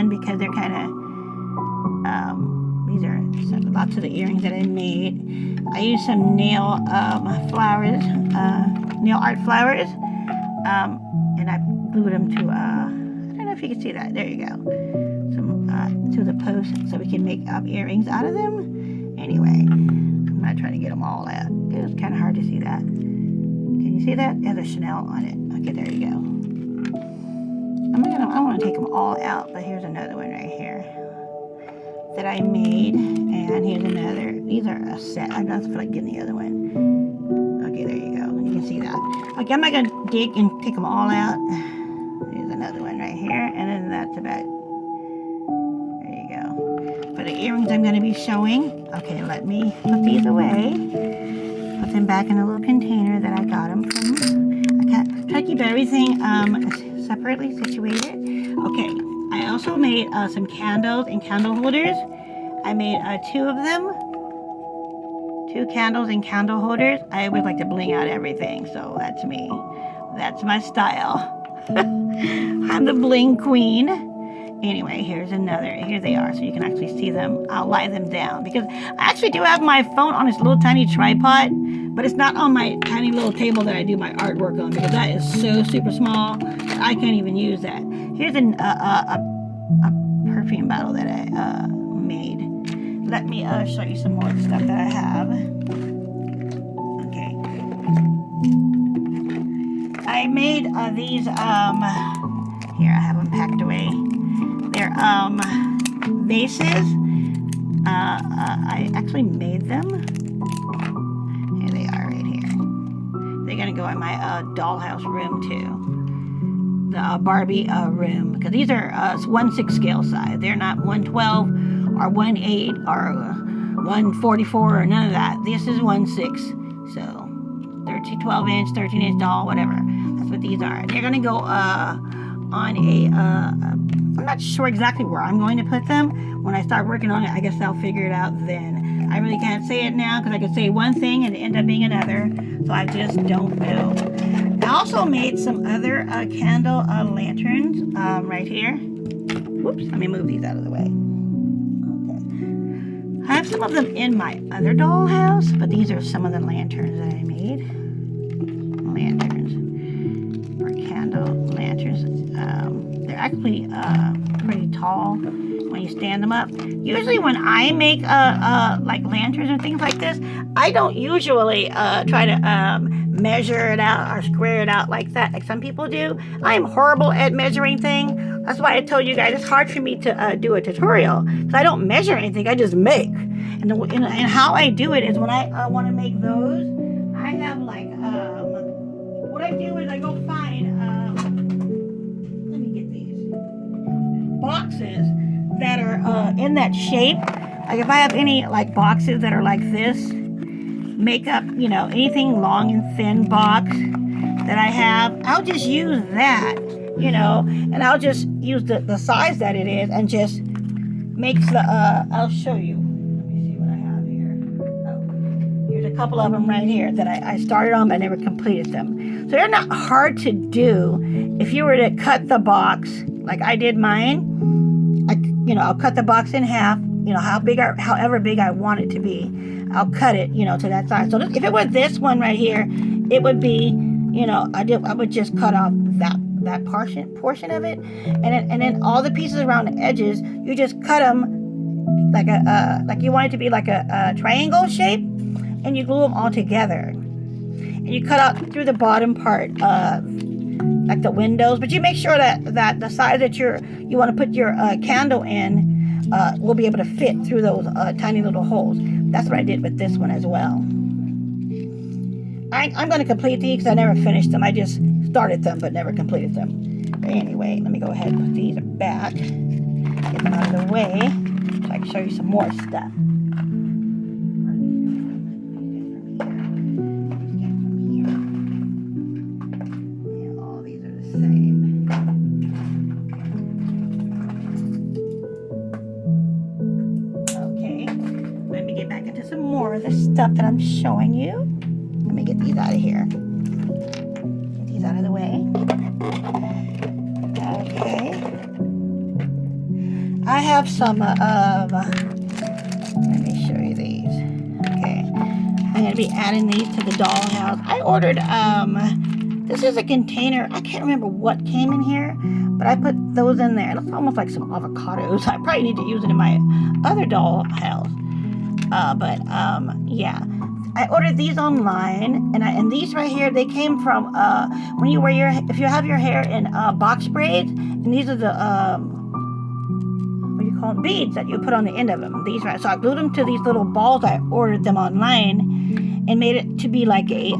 one because they're kind of, these are lots of the earrings that I made. I used some nail flowers, nail art flowers, and I glued them to, I don't know if you can see that. There you go. Some to the post so we can make earrings out of them. Anyway, I'm not trying to get them all out. It's kind of hard to see that. Can you see that? It has a Chanel on it. Okay, there you go. I want to take them all out, but here's another one right here that I made, and here's another. These are a set. I don't feel like getting the other one. Okay, there you go. You can see that. Okay, I'm not gonna dig and take them all out. Here's another one right here, and then that's about. There you go. For the earrings I'm gonna be showing. Okay, let me put these away. Put them back in a little container that I got them from. I try to keep everything separately situated. Okay, I also made some candles and candle holders. I made 2 of them. 2 candles and candle holders. I always like to bling out everything, so that's me. That's my style. I'm the bling queen. Anyway, here's another. Here they are, so you can actually see them. I'll lie them down because I actually do have my phone on this little tiny tripod, but it's not on my tiny little table that I do my artwork on because that is so super small. I can't even use that. Here's a perfume bottle that I made. Let me show you some more stuff that I have. Okay. I made these, here I have them packed away. They're vases. I actually made them. Here they are right here. They're gonna go in my dollhouse room too. The Barbie room, because these are 1/6 scale size. They're not 1/12 or 1/8 or 1/44 or none of that. This is 1/6. So 12 inch, 13 inch doll, whatever. That's what these are. They're gonna go on a I'm not sure exactly where I'm going to put them. When I start working on it, I guess I'll figure it out then. I really can't say it now because I could say one thing and it end up being another. So I just don't know. I also made some other candle lanterns right here. Whoops, let me move these out of the way. Okay. I have some of them in my other dollhouse, but these are some of the lanterns that I made. Lanterns, or candle lanterns. They're actually pretty tall when you stand them up. Usually when I make like lanterns and things like this, I don't usually try to measure it out or square it out like that, like some people do. I am horrible at measuring things. That's why I told you guys it's hard for me to do a tutorial because I don't measure anything. I just make. And how I do it is when I want to make those, I have like what I do is I go find boxes that are in that shape. Like if I have any like boxes that are like this, make up, you know, anything long and thin box that I have, I'll just use that, you know, and I'll just use the size that it is and just makes the, I'll show you. Let me see what I have here. Oh, here's a couple of them right here that I started on but I never completed them. So they're not hard to do. If you were to cut the box like I did mine, I'll cut the box in half, however big I want it to be. I'll cut it, to that size. So if it was this one right here, it would be, I would just cut off that portion of it, and then all the pieces around the edges, you just cut them like you want it to be like a triangle shape, and you glue them all together. And you cut out through the bottom part, like the windows, but you make sure that the size that you want to put your candle in will be able to fit through those tiny little holes. That's what I did with this one as well. I'm going to complete these because I never finished them. I just started them but never completed them. But anyway, let me go ahead and put these back, get them out of the way so I can show you some more stuff. The stuff that I'm showing you. Let me get these out of here. Get these out of the way. Okay. I have some of, let me show you these. Okay, I'm going to be adding these to the dollhouse. I ordered, this is a container. I can't remember what came in here, but I put those in there. It looks almost like some avocados. I probably need to use it in my other dollhouse. Yeah. I ordered these online, and these right here, they came from, when you wear if you have your hair in box braids, and these are the, what do you call them, beads that you put on the end of them. These right, so I glued them to these little balls. I ordered them online, and made it to be like a,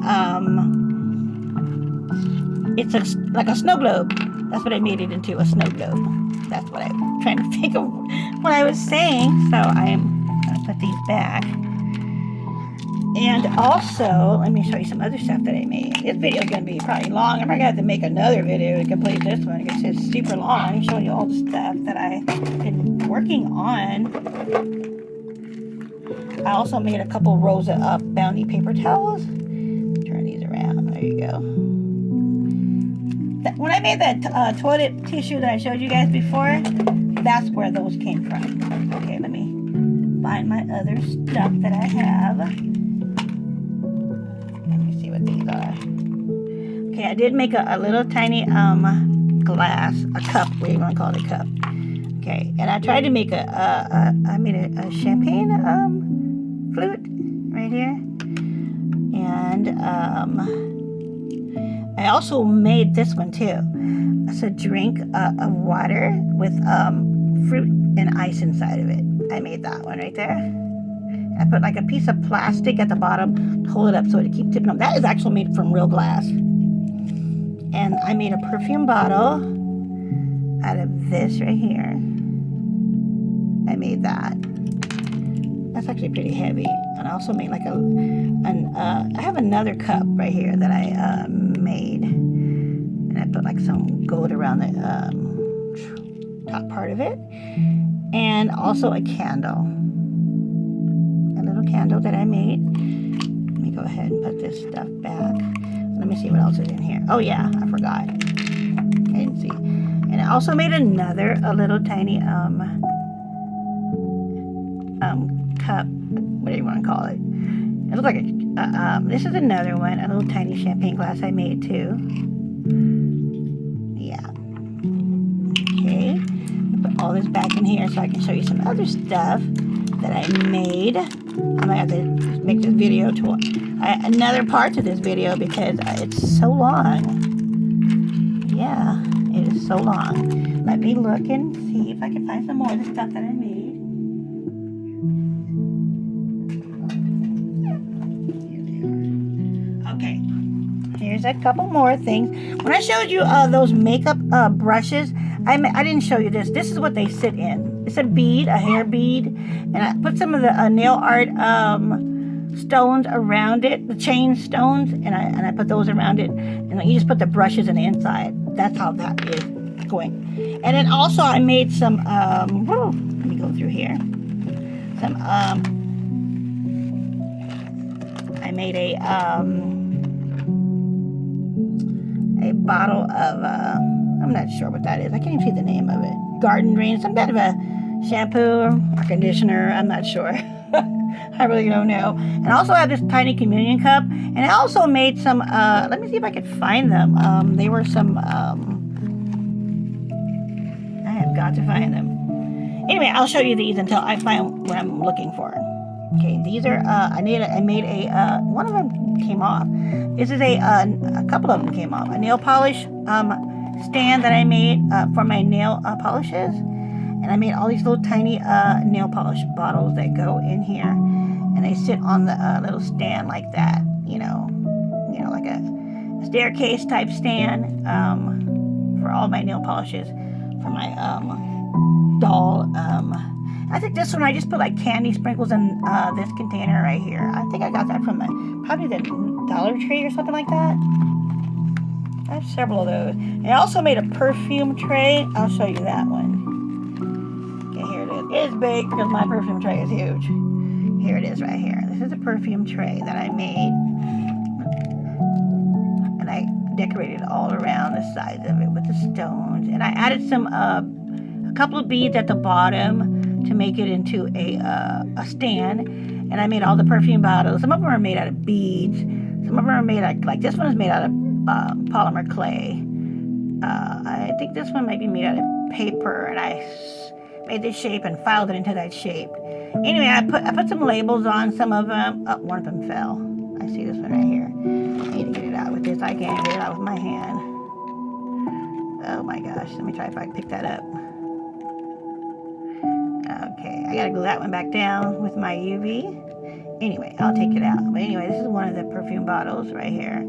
it's like a snow globe. That's what I made it into, a snow globe. That's what I'm trying to think of what I was saying. So I'm going to put these back. And also, let me show you some other stuff that I made. This video is going to be probably long. I'm going to have to make another video to complete this one. It's just super long. I'm showing you all the stuff that I've been working on. I also made a couple rows of Bounty paper towels. Turn these around. There you go. When I made that toilet tissue that I showed you guys before, that's where those came from. Okay, let me find my other stuff that I have. These are. Okay, I did make a little tiny glass, a cup, what do you want to call it, a cup. Okay, and I tried to make I made a champagne flute right here. And I also made this one too. It's a drink of water with fruit and ice inside of it. I made that one right there. I put like a piece of plastic at the bottom to hold it up so it keeps tipping up. That is actually made from real glass. And I made a perfume bottle out of this right here. I made that. That's actually pretty heavy. And I also made like I have another cup right here that I made. And I put like some gold around the top part of it. And also a candle. Candle that I made. Let me go ahead and put this stuff back. Let me see what else is in here. Oh yeah, I forgot. I didn't see. And I also made a little tiny cup, whatever you want to call it. It looks like this is another one, a little tiny champagne glass I made too. Yeah. Okay. Put all this back in here so I can show you some other stuff that I made. I might have to make this video to another part to this video because it's so long. Yeah, it is so long. Let me look and see if I can find some more of the stuff that I made. Okay, here's a couple more things. When I showed you those makeup brushes, I didn't show you this. This is what they sit in. It's a bead, a hair bead, and I put some of the nail art stones around it, the chain stones, and I put those around it, and you just put the brushes in the inside. That's how that is going. And then also I made some, let me go through here. Some, I made a bottle of, I'm not sure what that is. I can't even see the name of it. Garden Rain, some kind of a shampoo or conditioner. I'm not sure. I really don't know. And also I have this tiny communion cup. And I also made some, let me see if I can find them. They were some, I have got to find them. Anyway, I'll show you these until I find what I'm looking for. Okay, these are, I made a, one of them came off. This is a couple of them came off. A nail polish stand that I made for my nail polishes. And I made all these little tiny nail polish bottles that go in here. And they sit on the little stand like that, you know, like a staircase type stand for all my nail polishes for my doll. I think this one, I just put like candy sprinkles in this container right here. I think I got that from probably the Dollar Tree or something like that. I have several of those. And I also made a perfume tray. I'll show you that one. Okay, here it is. It's big because my perfume tray is huge. Here it is right here. This is a perfume tray that I made. And I decorated all around the sides of it with the stones. And I added some couple of beads at the bottom to make it into a stand. And I made all the perfume bottles. Some of them are made out of beads. Some of them are made out, like this one is made out of polymer clay. I think this one might be made out of paper, and I made this shape and filed it into that shape. Anyway, I put some labels on some of them. Oh, one of them fell. I see this one right here. I need to get it out with this. I can't get it out with my hand. Oh my gosh, let me try if I can pick that up. Okay, I gotta glue that one back down with my UV. Anyway, I'll take it out. But anyway, this is one of the perfume bottles right here.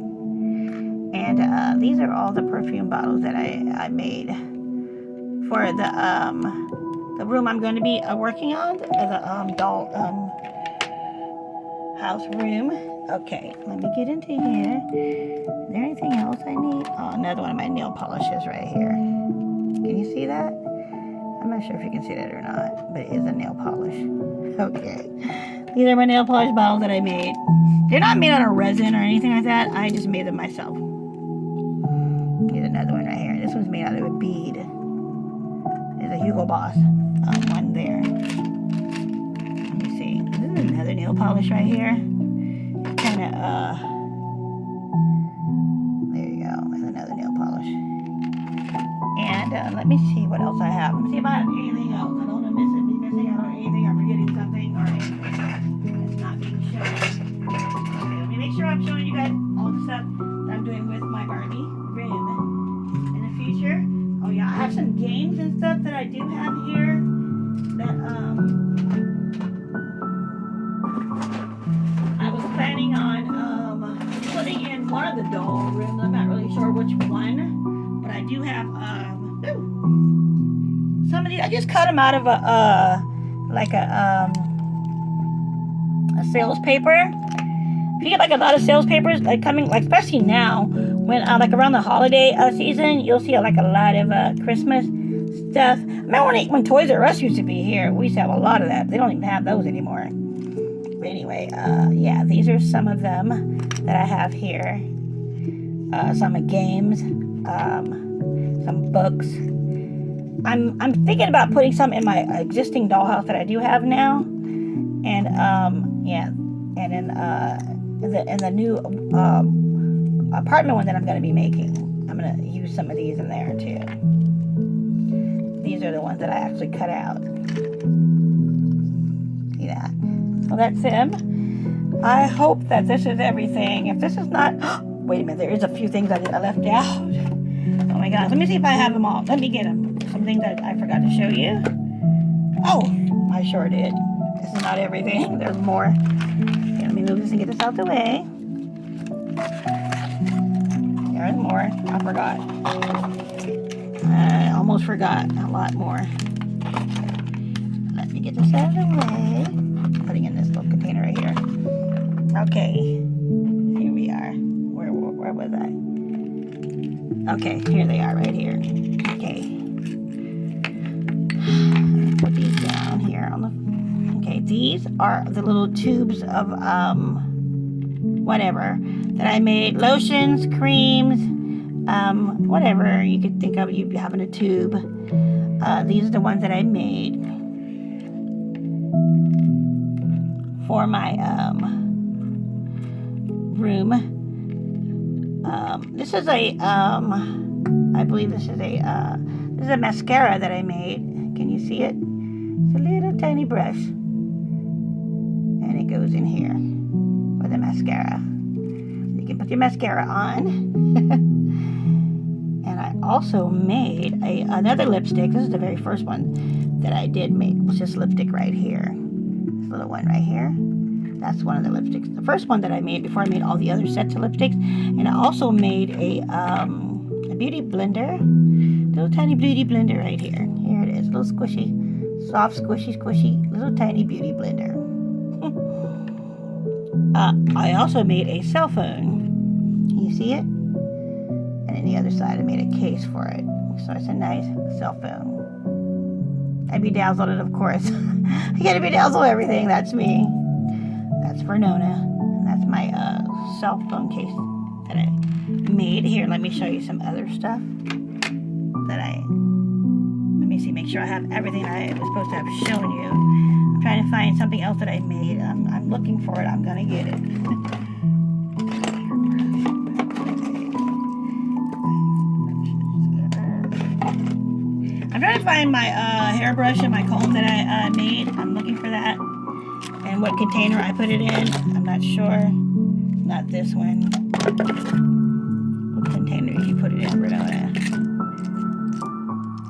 And these are all the perfume bottles that I made for the room I'm going to be working on, the doll house room. Okay, let me get into here. Is there anything else I need? Oh, another one of my nail polishes right here. Can you see that? I'm not sure if you can see that or not, but it is a nail polish. Okay. These are my nail polish bottles that I made. They're not made out of resin or anything like that. I just made them myself. Here's another one right here. This one's made out of a bead. There's a Hugo Boss one there. Let me see. This is another nail polish right here. Kind of, there you go. There's another nail polish. And let me see what else I have. Let me see if I have anything else. I don't want to be missing out on anything or forgetting something or anything that's not being shown. Okay, let me make sure I'm showing you guys all the stuff that I'm doing with my Barbie room in the future. Oh yeah, I have some games and stuff that I do have here that I was planning on putting in one of the doll rooms. I'm not really sure which one, but I do have some of these. I just cut them out of a sales paper. If you get like a lot of sales papers like coming, like especially now when like around the holiday season, you'll see like a lot of Christmas stuff. I remember when Toys R Us used to be here, we used to have a lot of that. They don't even have those anymore. But anyway, yeah, these are some of them that I have here. Some games, some books. I'm thinking about putting some in my existing dollhouse that I do have now, and yeah, and in the new apartment one that I'm going to be making, I'm going to use some of these in there too. These are the ones that I actually cut out. See that? Well, that's him. I hope that this is everything. If this is not, wait a minute, there is a few things I left out. Oh my gosh, let me see if I have them all. Let me get them. Some things that I forgot to show you. Oh, I sure did. This is not everything. There's more. Okay, let me move this and get this out the way. There's more. I forgot. I almost forgot a lot more. Let me get this out of the way. I'm putting in this little container right here. Okay. Here we are. Where was I? Okay, here they are right here. Okay. Put these down here on the... Okay, these are the little tubes of whatever that I made. Lotions, creams, whatever you could think of you having a tube. These are the ones that I made for my room. This is a I believe this is a mascara that I made. Can you see it? It's a little tiny brush, and it goes in here for the mascara. You can put your mascara on. And I also made another lipstick. This is the very first one that I did make. It's this lipstick right here. This little one right here. That's one of the lipsticks. The first one that I made before I made all the other sets of lipsticks. And I also made a beauty blender. Little tiny beauty blender right here. Here it is. Little squishy, soft, squishy, little tiny beauty blender. I also made a cell phone. Can you see it? And on the other side I made a case for it. So it's a nice cell phone. I bedazzled it, of course. I gotta bedazzle everything. That's me. That's for Nona. And that's my cell phone case that I made. Here, let me show you some other stuff that let me see, make sure sure I have everything I was supposed to have shown you. I'm trying to find something else that I made. I'm looking for it. I'm gonna get it. I'm trying to find my hairbrush and my comb that I made. I'm looking for that. And what container I put it in. I'm not sure. Not this one. What container you put it in, Renona?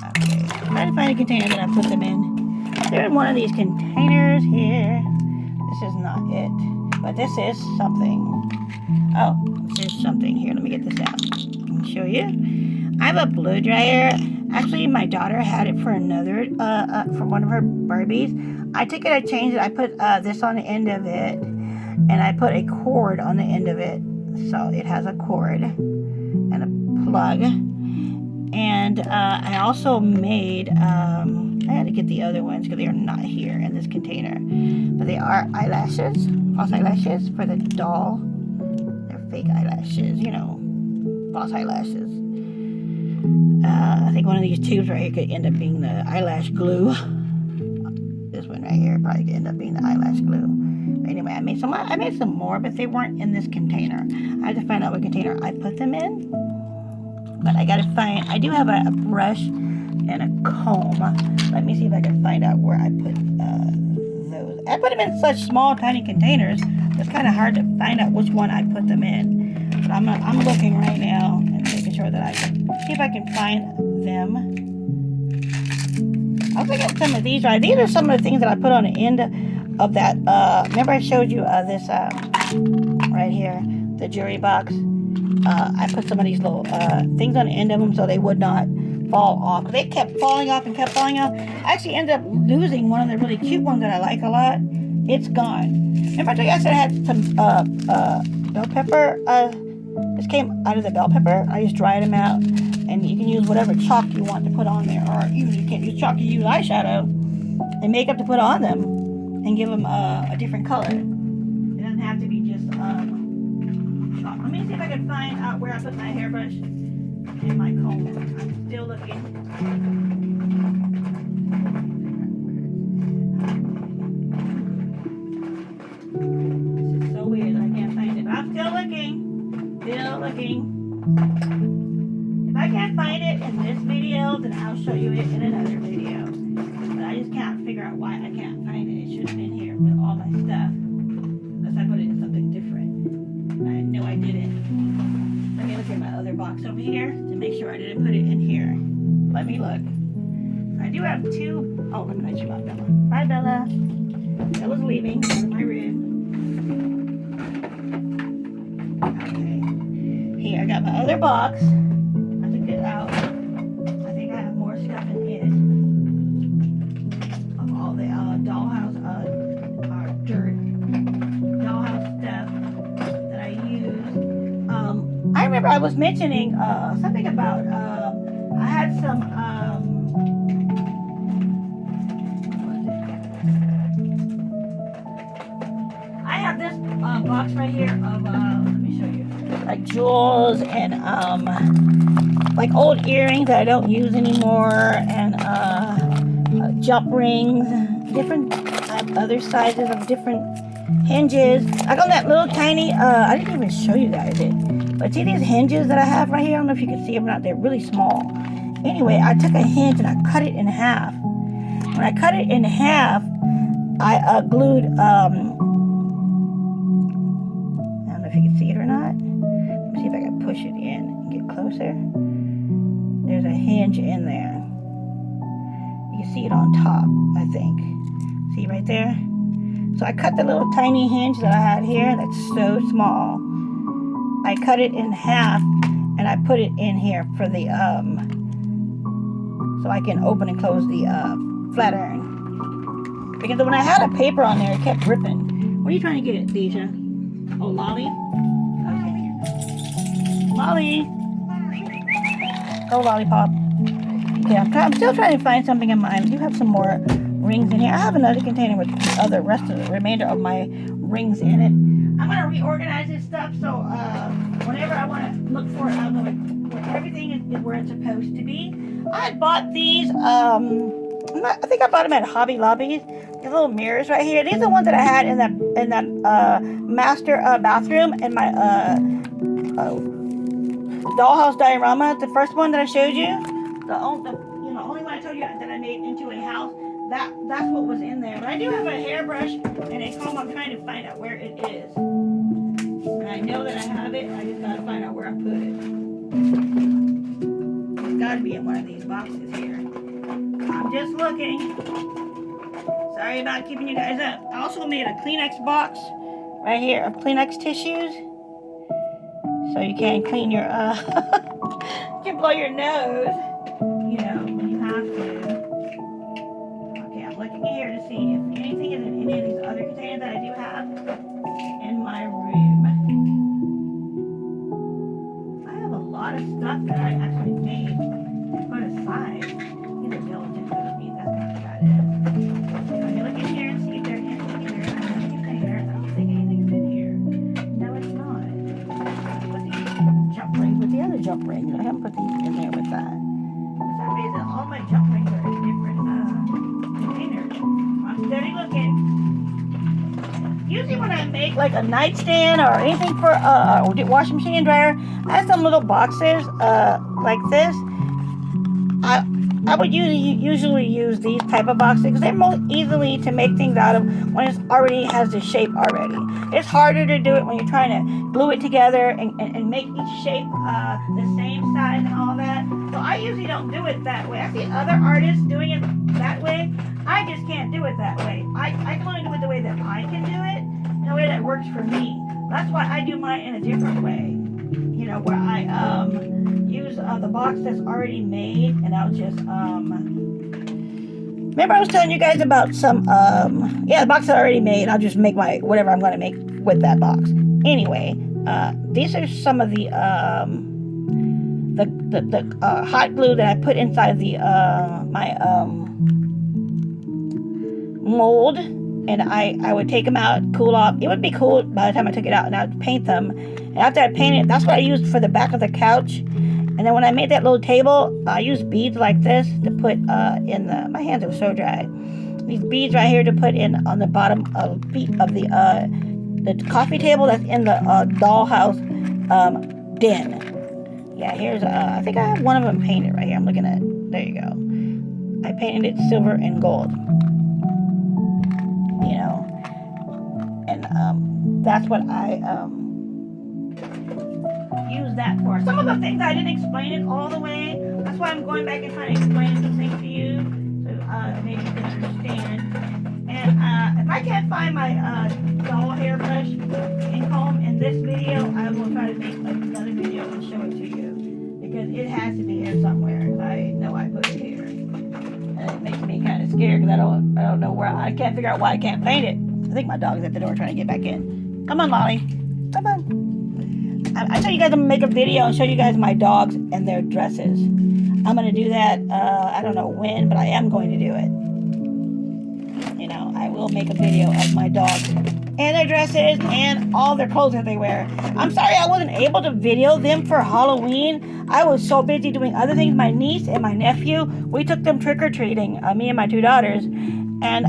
Okay. I'm trying to find a container that I put them in. They're in one of these containers here. This is not it. But this is something. Oh, this is something. Here, let me get this out. Let me show you. I have a blow dryer. Actually, my daughter had it for another, for one of her Barbies. I took it, I changed it. I put this on the end of it, and I put a cord on the end of it. So it has a cord and a plug. And I also made, I had to get the other ones because they are not here in this container. But they are eyelashes, false eyelashes for the doll. They're fake eyelashes, you know, false eyelashes. I think one of these tubes right here could end up being the eyelash glue. This one right here probably could end up being the eyelash glue. But anyway, I made some more, but they weren't in this container. I had to find out what container I put them in. But I gotta find, I do have a brush and a comb. Let me see if I can find out where I put those. I put them in such small, tiny containers. It's kind of hard to find out which one I put them in. But I'm looking right now and making sure that I can see if I can find them. I was looking at some of these, right? These are some of the things that I put on the end of that. Remember I showed you this right here, the jewelry box. I put some of these little things on the end of them so they would not fall off. They kept falling off and kept falling off. I actually ended up losing one of the really cute ones that I like a lot. It's gone. Remember I told you I said I had some bell pepper. This came out of the bell pepper. I just dried them out. And you can use whatever chalk you want to put on there. Or you can't use chalk, you use eyeshadow and makeup to put on them and give them a different color. It doesn't have to be just chalk. Let me see if I can find out where I put my hairbrush and my comb. I'm still looking. This is so weird that I can't find it. But I'm still looking. Still looking. If I can't find it in this video, then I'll show you it in another video. But I just can't figure out why I can't find it. It should have been here with all my stuff. Unless I put it in something different. I know I didn't. Let me look at my other box over here to make sure I didn't put it in here. Let me look. I do have two. Oh, let me let you out, Bella. Bye, Bella. Bella's leaving. Go to my room. Okay. Here, I got my other box. I took it out. I think I have more stuff in it. Of all the dollhouse, dirt. Dollhouse stuff that I use. I remember I was mentioning something about I had some I have this box right here of let me show you, like jewels and like old earrings that I don't use anymore, and jump rings, different other sizes of different hinges. Like on that little tiny, I didn't even show you guys it. But see these hinges that I have right here? I don't know if you can see them or not. They're really small. Anyway, I took a hinge and I cut it in half. When I cut it in half, I glued, I don't know if you can see it or not. Let me see if I can push it in and get closer. There's a hinge in there. You can see it on top, I think. See right there? So I cut the little tiny hinge that I had here. That's so small. I cut it in half and I put it in here for the so I can open and close the flat iron. Because when I had a paper on there, it kept ripping. What are you trying to get, Deja? Oh, Lolly? Okay. Lolly! Oh, Lollipop. Okay, I'm still trying to find something in mine. I do have some more rings in here. I have another container with the rest of the remainder of my rings in it. I'm going to reorganize this stuff so whenever I want to look for it, I'll know where everything is where it's supposed to be. I bought these I think I bought them at Hobby Lobby. These little mirrors right here. These are the ones that I had in that master bathroom in my dollhouse diorama. The first one that I showed you. The only one I told you that I made into a house. That's what was in there. But I do have a hairbrush and a comb. I'm trying to find out where it is. And I know that I have it. I just gotta find out where I put it. It's gotta be in one of these boxes here. I'm just looking. Sorry about keeping you guys up. I also made a Kleenex box right here of Kleenex tissues. So you can clean your, you can blow your nose, when you have to. Okay, I'm looking here to see if anything is in any of these other containers that I do have in my room. I have a lot of stuff that I actually made and put aside. These are diligent with me, that's not about it. Let me look in here and see if there's anything in there. I have a container. I don't think anything's in here. No, it's not. Put these jump rings with the other jump rings. I haven't put these in there with that. For some reason, all my jump rings are in different containers. I'm steady looking. Usually when I make like a nightstand or anything for washing machine and dryer, I have some little boxes like this. I would usually use these type of boxes because they're most easily to make things out of when it already has the shape already. It's harder to do it when you're trying to glue it together and make each shape the same size and all that. So I usually don't do it that way. I see other artists doing it that way. I just can't do it that way. I can only do it the way that I can do it, in a way that works for me. That's why I do mine in a different way. Where I use the box that's already made, and I'll just remember I was telling you guys about some the box that I already made. I'll just make my whatever I'm going to make with that box. Anyway, these are some of the hot glue that I put inside the my mold, and I would take them out, cool off. It would be cool by the time I took it out, and I would paint them. And after I painted, that's what I used for the back of the couch. And then when I made that little table, I used beads like this to put in the. My hands are so dry. These beads right here to put in on the bottom of the coffee table that's in the dollhouse den. Yeah, here's I think I have one of them painted right here. I'm looking at. There you go. I painted it silver and gold. And that's what I use that for. Some of the things I didn't explain it all the way. That's why I'm going back and trying to explain some things to you, so maybe you can understand. And if I can't find my doll hairbrush and comb in this video, I will try to make another video and show it to you, because it has to be here somewhere. I know I put it here, and it makes me kind of scared because I don't know where. I can't figure out why I can't find it. I think my dog's at the door trying to get back in. Come on, Molly. Come on. I told you guys I'm going to make a video and show you guys my dogs and their dresses. I'm going to do that, I don't know when, but I am going to do it. I will make a video of my dogs and their dresses and all their clothes that they wear. I'm sorry I wasn't able to video them for Halloween. I was so busy doing other things. My niece and my nephew, we took them trick-or-treating, me and my two daughters. And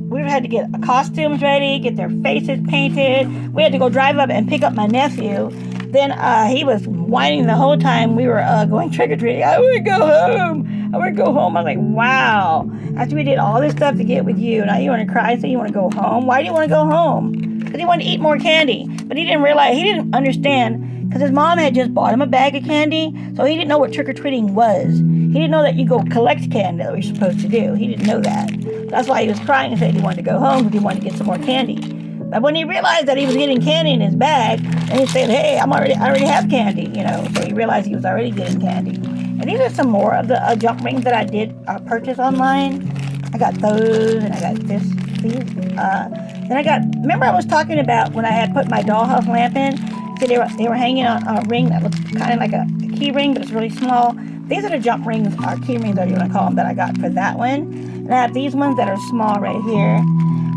we had to get costumes ready, get their faces painted. We had to go drive up and pick up my nephew. Then he was whining the whole time we were going trick-or-treating. I want to go home. I want to go home. I was like, wow. After we did all this stuff to get with you, now you want to cry and say you want to go home? Why do you want to go home? Because he wanted to eat more candy. But he didn't understand, because his mom had just bought him a bag of candy, so he didn't know what trick-or-treating was. He didn't know that you go collect candy that we're supposed to do. He didn't know that. That's why he was crying and said he wanted to go home because he wanted to get some more candy. But when he realized that he was getting candy in his bag, and he said, hey, I already have candy, so he realized he was already getting candy. And these are some more of the jump rings that I did purchase online. I got those, and I got these. Then I got, remember I was talking about when I had put my dollhouse lamp in? So they were hanging on a ring that looks kind of like a key ring, but it's really small. These are the jump rings, or key rings, or you want to call them, that I got for that one. And I have these ones that are small right here.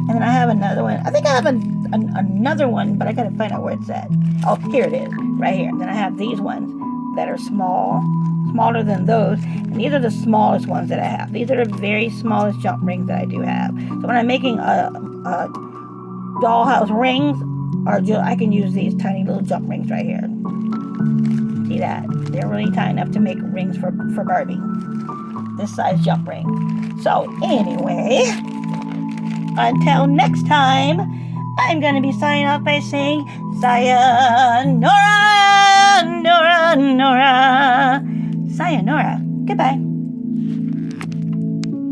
And then I have another one. I think I have another one, but I gotta find out where it's at. Oh, here it is, right here. And then I have these ones that are small. smaller than those. And these are the smallest ones that I have. These are the very smallest jump rings that I do have. So when I'm making a dollhouse rings, I can use these tiny little jump rings right here. See that? They're really tiny enough to make rings for Barbie. This size jump ring. So anyway, until next time, I'm going to be signing off by saying sayonara, Nora. Sayonara. Goodbye.